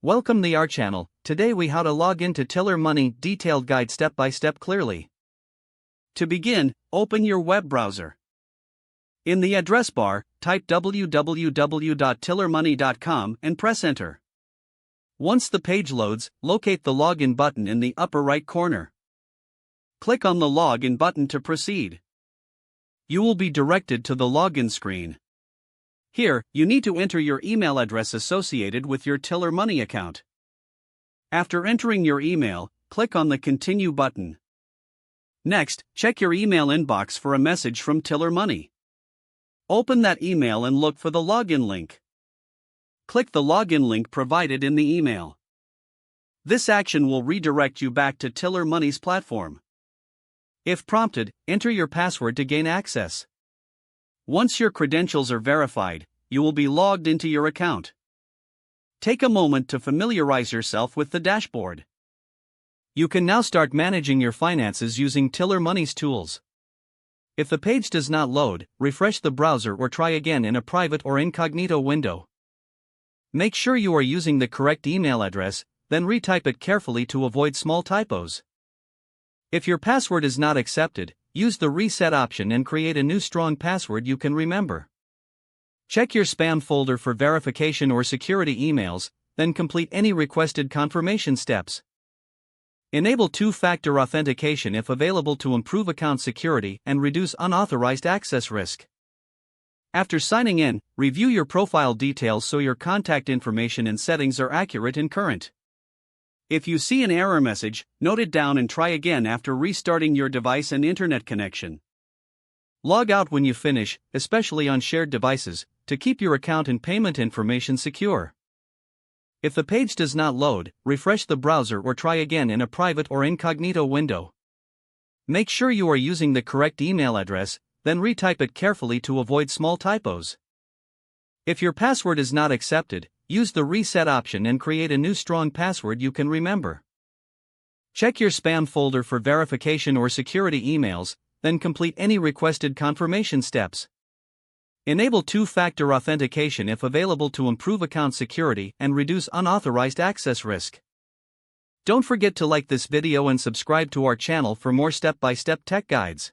Welcome to our channel. Today we how to log into Tiller Money detailed guide step by step clearly. To begin, open your web browser. In the address bar, type www.tillermoney.com and press enter. Once the page loads, locate the login button in the upper right corner. Click on the login button to proceed. You will be directed to the login screen. Here, you need to enter your email address associated with your Tiller Money account. After entering your email, click on the Continue button. Next, check your email inbox for a message from Tiller Money. Open that email and look for the login link. Click the login link provided in the email. This action will redirect you back to Tiller Money's platform. If prompted, enter your password to gain access. Once your credentials are verified, you will be logged into your account. Take a moment to familiarize yourself with the dashboard. You can now start managing your finances using Tiller Money's tools. If the page does not load, refresh the browser or try again in a private or incognito window. Make sure you are using the correct email address, then retype it carefully to avoid small typos. If your password is not accepted, use the reset option and create a new strong password you can remember. Check your spam folder for verification or security emails, then complete any requested confirmation steps. Enable two-factor authentication if available to improve account security and reduce unauthorized access risk. After signing in, review your profile details so your contact information and settings are accurate and current. If you see an error message, note it down and try again after restarting your device and internet connection. Log out when you finish, especially on shared devices, to keep your account and payment information secure. If the page does not load, refresh the browser or try again in a private or incognito window. Make sure you are using the correct email address, then retype it carefully to avoid small typos. If your password is not accepted, use the reset option and create a new strong password you can remember. Check your spam folder for verification or security emails, then complete any requested confirmation steps. Enable two-factor authentication if available to improve account security and reduce unauthorized access risk. Don't forget to like this video and subscribe to our channel for more step-by-step tech guides.